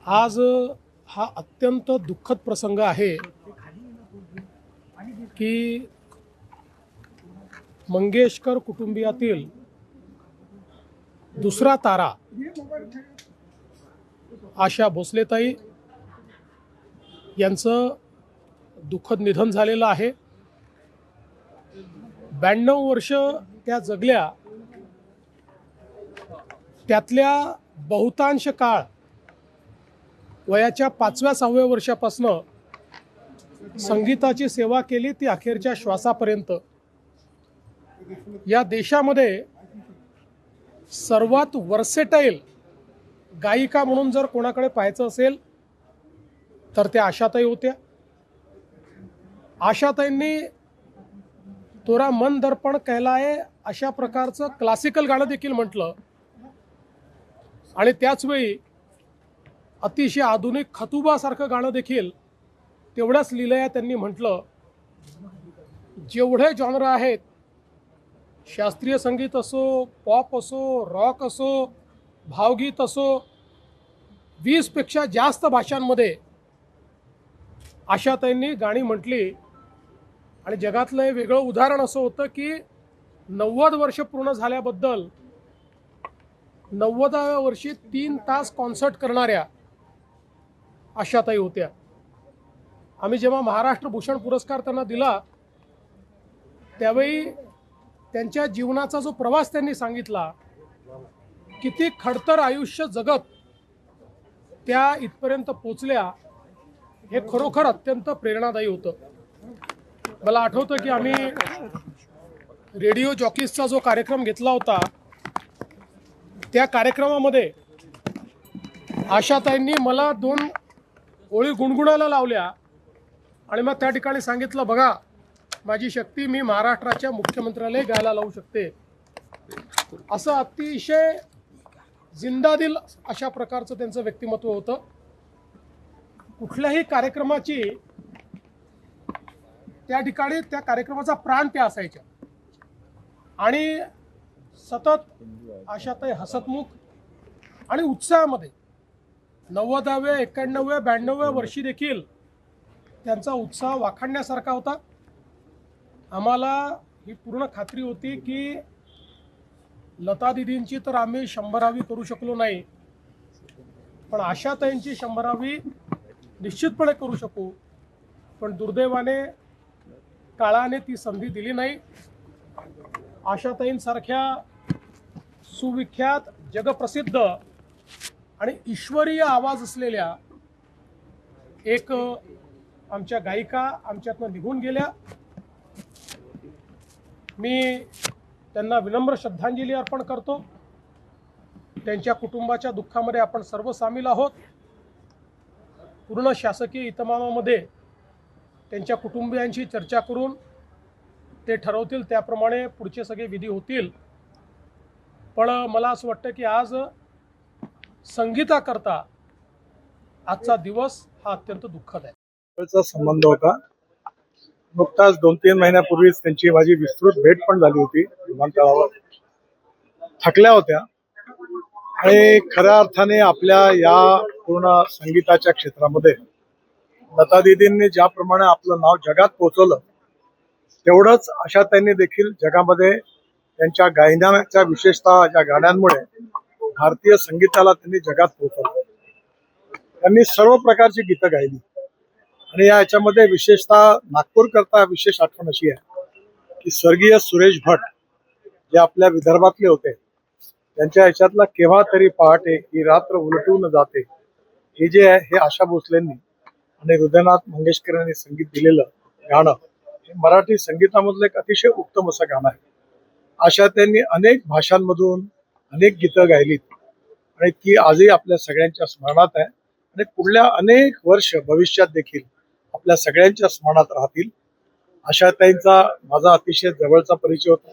आज हा अत्यंत दुःखद प्रसंग आहे की मंगेशकर कुटुंबियातील दुसरा तारा आशा भोसलेताई यांचं दुःखद निधन झालेलं आहे। 92 वर्ष त्या जगल्या, त्यातल्या बहुतांश काळ वयाच्या 5व्या-6व्या वर्षापासून संगीताची सेवा केली, ती अखेरच्या श्वासापर्यंत। या देशामध्ये सर्वात वर्सेटाईल गायिका म्हणून जर कोणाकडे पाहायचं असेल तर त्या आशाताई होत्या। आशाताईंनी तोरा मन दर्पण कहलाए अशा प्रकारचं क्लासिकल गाणं देखील म्हटलं आणि त्याच वेळी अतिशय आधुनिक खतुबासारखं गाणं देखील तेवढ्याच लीलया त्यांनी म्हटलं। जेवढे जॉनर आहेत, शास्त्रीय संगीत असो, पॉप असो, रॉक असो, भावगीत असो, 20 पेक्षा जास्त भाषांमध्ये आशाताईंनी गाणी म्हटली। आणि जगातलं एक वेगळं उदाहरण असं होतं की 90 वर्ष पूर्ण झाल्याबद्दल 90व्या वर्षी 3 तास कॉन्सर्ट करणाऱ्या आशाताई होत्या। आम्ही जेव्हा महाराष्ट्र भूषण पुरस्कार त्यांना दिला त्यावेळी त्यांच्या जीवनाचा जो प्रवास त्यांनी सांगितला, किती खडतर आयुष्य जगत त्या इथपर्यंत पोचल्या, हे खरोखर अत्यंत प्रेरणादायी होतं। मला आठवतं की आम्ही रेडिओ जॉकीजचा जो कार्यक्रम घेतला होता, त्या कार्यक्रमामध्ये आशाताईंनी मला 2 ओळी गुणगुणायला लावल्या आणि मग त्या ठिकाणी सांगितलं, बघा माझी शक्ती, मी महाराष्ट्राच्या मुख्यमंत्र्याला गायला लावू शकते। असं अतिशय जिंदादिल अशा प्रकारचं त्यांचं व्यक्तिमत्व होतं। कुठल्याही कार्यक्रमाची त्या ठिकाणी त्या कार्यक्रमाचा प्राण त्या असायच्या आणि सतत आशाताई हसतमुख आणि उत्साहामध्ये 90व्या, 91व्या, 92व्या वर्षी देखील त्यांचा उत्साह वाखाणण्यासारखा होता। आम्हाला ही पूर्ण खात्री होती की लता दीदींची तर आम्ही 100वी करू शकलो नाही, पण आशाताईंची 100वी निश्चितपणे करू शकू। पण दुर्दैवाने काळाने ती संधी दिली नाही। आशाताईंसारख्या सुविख्यात, जगप्रसिद्ध आणि ईश्वरीय आवाज असलेल्या एक आमच्या गायिका आमच्यातनं निघून गेल्या। मी त्यांना विनम्र श्रद्धांजली अर्पण करतो। त्यांच्या कुटुंबाच्या दुःखामध्ये आपण सर्व सामील आहोत। पूर्ण शासकीय इतमामामध्ये त्यांच्या कुटुंबियांशी चर्चा करून ते ठरवतील त्याप्रमाणे पुढचे सगळे विधी होतील। पण मला असं वाटतं की आज संगीताकरता आजचा दिवस हा अत्यंत दुःखद आहे। संबंध होता। नुकताच 2-3 महिन्यापूर्वीच त्यांची माझी विस्तृत भेट पण झाली होती विमानतळावर। थकल्या होत्या आणि खऱ्या अर्थाने आपल्या या पूर्ण संगीताच्या क्षेत्रामध्ये लता दीदींनी ज्याप्रमाणे आपलं नाव जगात पोहोचवलं, तेवढंच आशाताईंनी देखील जगामध्ये त्यांच्या गायनाच्या, विशेषतः या गाण्यांमुळे भारतीय संगीताला त्यांनी जगात पोहोचवलं। त्यांनी सर्व प्रकारची गीतं गायली आणि याच्यामध्ये विशेषतः नागपूर करता विशेष आठवण अशी आहे की स्वर्गीय सुरेश भट जे आपल्या विदर्भातले होते, त्यांच्या ह्याच्यातला केव्हा तरी पहाटे ही रात्र उलटून जाते, हे जे आहे हे आशा भोसलेंनी आणि हृदयनाथ मंगेशकर यांनी संगीत दिलेलं गाणं हे मराठी संगीतामधलं एक अतिशय उत्तम असं गाणं आहे। आशा त्यांनी अनेक भाषांमधून अनेक गीतं गायलीत आणि ती आजही आपल्या सगळ्यांच्या स्मरणात आहे आणि पुढल्या अनेक वर्ष भविष्यात देखील आपल्या सगळ्यांच्या स्मरणात राहतील। आशाताईंचा माझा अतिशय जवळचा परिचय होता।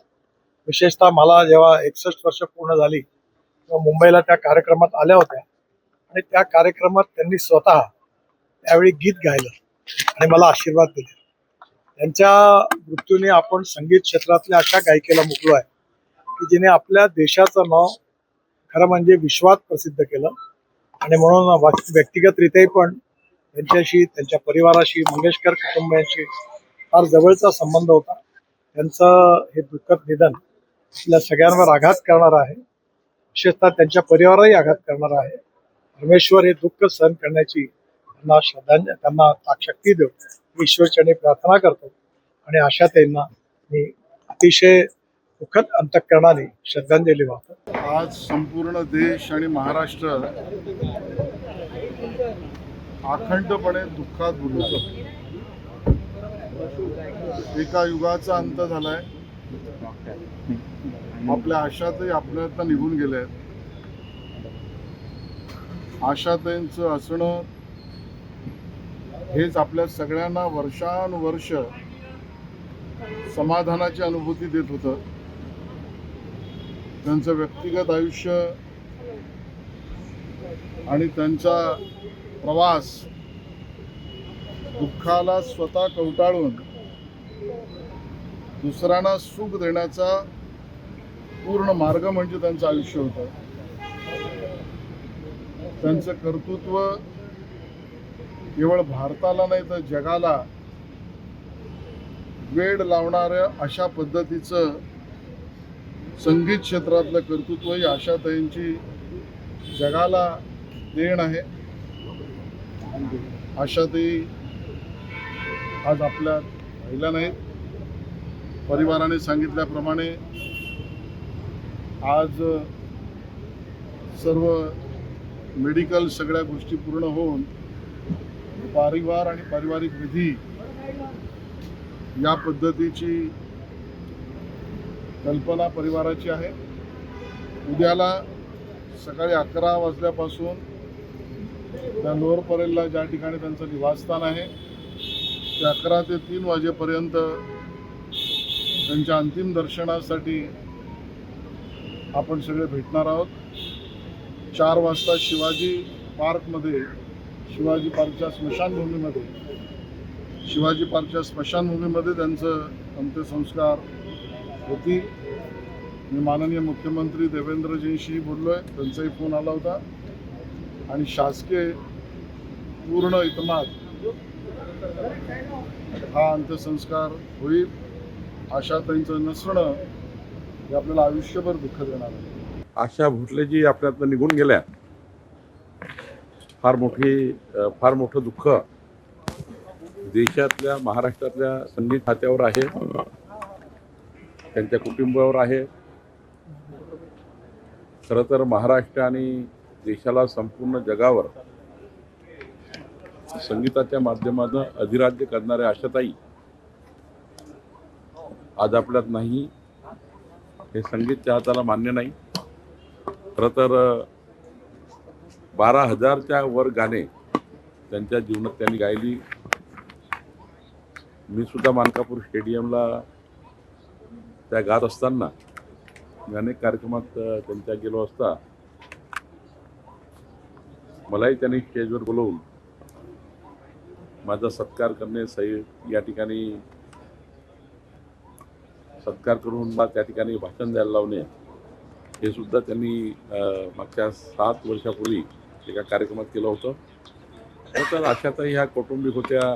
विशेषतः मला जेव्हा 61 वर्ष पूर्ण झाली तेव्हा मुंबईला त्या कार्यक्रमात आल्या होत्या आणि त्या कार्यक्रमात त्यांनी स्वतः त्यावेळी गीत गायलं आणि मला आशीर्वाद दिले। त्यांच्या मृत्यूने आपण संगीत क्षेत्रातल्या अशा गायिकेला मुकलो आहे की जिने आपल्या देशाचं नाव खरं म्हणजे विश्वात प्रसिद्ध केलं। आणि म्हणून व्यक्तिगतरित्याही पण त्यांच्याशी, त्यांच्या परिवाराशी, मंगेशकर कुटुंबियांशी फार जवळचा संबंध होता. त्यांचं हे दुःखद निधन आपल्या सगळ्यांवर आघात करणार आहे, विशेषतः त्यांच्या परिवारालाही आघात करणार आहे. परमेश्वर हे दुःख सहन करण्याची त्यांना श्रद्धांजली, त्यांना ताकशक्ती देव, ईश्वरचरणी प्रार्थना करतो. आणि आशाताईंना मी अतिशय दुःखद अंतःकरणाने श्रद्धांजली वाहतो. आज संपूर्ण देश आणि महाराष्ट्र अखंडपणे दुःखात बुडला. एका युगाचा अंत झालाय. आपल्या आशाताई आपल्यातनं निघून गेले आहेत. आशाताईंचं असणं हेच आपल्या सगळ्यांना वर्षानुवर्ष समाधानाची अनुभूती देत होतं. त्यांचं व्यक्तिगत आयुष्य आणि त्यांचा प्रवास दुःखाला स्वतः कवटाळून दुसऱ्यांना सुख देण्याचा पूर्ण मार्ग म्हणजे त्यांचं आयुष्य होतं. त्यांचं कर्तृत्व केवळ भारताला नाही तर जगाला वेड लावणाऱ्या अशा पद्धतीचं संगीत क्षेत्रातलं कर्तृत्व ही आशाताईंची जगाला देण आहे. आशाताई आज आपल्या राहिल्या नाहीत. परिवाराने सांगितल्याप्रमाणे आज सर्व मेडिकल सगळ्या गोष्टी पूर्ण होऊन परिवार आणि पारिवारिक विधी या पद्धतीची कल्पना परिवाराची आहे. उद्याला सकाळी 11 वाजल्यापासून त्या लोअर परेलला ज्या ठिकाणी त्यांचं निवासस्थान आहे ते 11 ते 3 वाजेपर्यंत त्यांच्या अंतिम दर्शनासाठी आपण सगळे भेटणार आहोत. 4 वाजता शिवाजी पार्कमध्ये, शिवाजी पार्कच्या स्मशानभूमीमध्ये त्यांचं अंत्यसंस्कार होती. मी माननीय मुख्यमंत्री देवेंद्रजींशी बोललोय, त्यांचाही फोन आला होता आणि शासकीय पूर्ण इतमाद हा अंत्यसंस्कार होईल. आशाताईंचं नसणं हे आपल्याला आयुष्यभर दुःख देणार आहे. आशा भोसलेजी आपल्यातनं निघून गेल्या, फार मोठं दुःख देशातल्या, महाराष्ट्रातल्या संगीत खात्यावर आहे, त्यांच्या कुटुंबावर आहे. खरं तर महाराष्ट्र आणि देशाला, संपूर्ण जगावर संगीताच्या माध्यमातून अधिराज्य करणाऱ्या आशाताई आज आपल्यात नाही. हे संगीत चाहत्याला मान्य नाही. खरं तर 12,000च्या वर गाणे त्यांच्या जीवनात त्यांनी गायली. मी सुद्धा मानकापूर स्टेडियमला त्या गात असताना मी अनेक कार्यक्रमात त्यांच्या गेलो असता मलाही त्यांनी स्टेजवर बोलवून माझा सत्कार करणे, या ठिकाणी सत्कार करून मला त्या ठिकाणी भाषण द्यायला लावणे, हे सुद्धा त्यांनी मागच्या 7 वर्षापूर्वी एका कार्यक्रमात केलं होतं. तर आशाताई ह्या कौटुंबिक होत्या.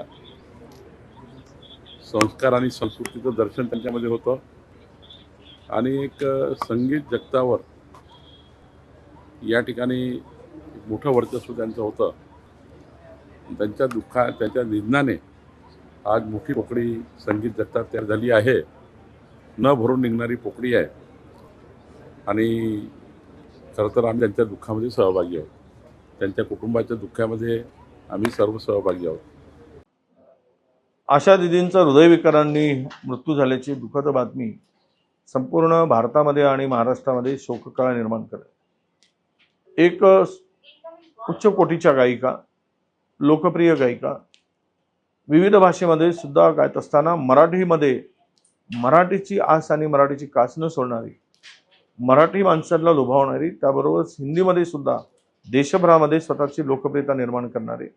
संस्कार आणि संस्कृतीचं दर्शन त्यांच्यामध्ये होतं आणि एक संगीत जगतावर या ठिकाणी मोठं वर्चस्व त्यांचं होतं. त्यांच्या निधनाने आज मोठी पोकळी संगीत जगतात तयार झाली आहे. न भरून निघणारी पोकळी आहे आणि खरं तर आम्ही त्यांच्या दुःखामध्ये सहभागी आहोत. त्यांच्या कुटुंबाच्या दुःखामध्ये आम्ही सर्व सहभागी आहोत. आशा दिदींचा हृदयविकारांनी मृत्यू झाल्याची दुःखद बातमी संपूर्ण भारतामध्ये आणि महाराष्ट्रामध्ये शोककळा निर्माण करते. एक उच्च कोटीच्या गायिका, लोकप्रिय गायिका, विविध भाषेमध्ये सुद्धा गायत असताना मराठीची आस आणि मराठीची कास न सोडणारी, मराठी माणसांना लुभावणारी, त्याबरोबरच हिंदीमध्ये सुद्धा देशभरामध्ये स्वतःची लोकप्रियता निर्माण करणारी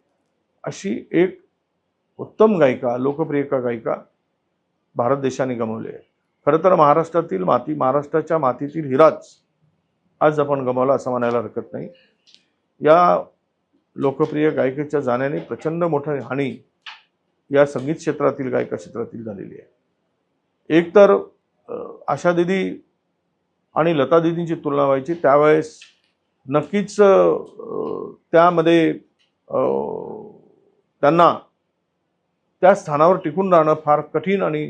अशी एक उत्तम गायिका, लोकप्रिय गायिका भारत देशाने गमावली आहे. खरं तर महाराष्ट्राच्या मातीतील हिराच आज आपण गमावला असं म्हणायला हरकत नाही. या लोकप्रिय गायिकेच्या जाण्याने प्रचंड मोठी हानी या संगीत क्षेत्रातील गायका क्षेत्रातील झालेली आहे. एक तर आशा दिदी आणि लता दिदींची तुलना व्हायची त्यावेळेस नक्कीच त्यामध्ये त्यांना त्या स्थानावर टिकून राहणं फार कठीण आणि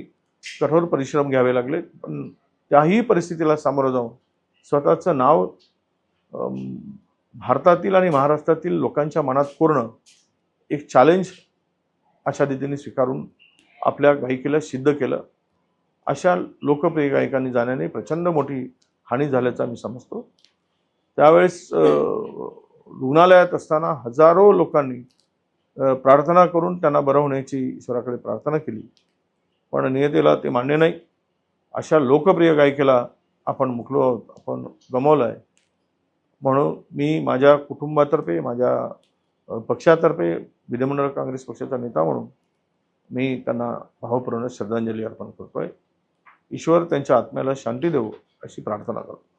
कठोर परिश्रम घ्यावे लागले. पण त्याही परिस्थितीला सामोरं जाऊन स्वतःचं नाव भारतातील आणि महाराष्ट्रातील लोकांच्या मनात कोरणं एक चॅलेंज आशा दिदींनी स्वीकारून आपल्या गायिकेला सिद्ध केलं. अशा लोकप्रिय गायकांनी जाण्याने प्रचंड मोठी हानी झाल्याचं मी समजतो. त्यावेळेस रुग्णालयात असताना हजारो लोकांनी प्रार्थना करून त्यांना बरं होण्याची ईश्वराकडे प्रार्थना केली, पण नियतीला ते मान्य नाही. अशा लोकप्रिय गायिकेला आपण मुकलो आहोत, आपण गमावलं आहे. म्हणून मी माझ्या कुटुंबातर्फे, माझ्या पक्षातर्फे, विधिमंडळ काँग्रेस पक्षाचा नेता म्हणून मी त्यांना भावपूर्ण श्रद्धांजली अर्पण करतोय. ईश्वर त्यांच्या आत्म्याला शांती देवो अशी प्रार्थना करतो.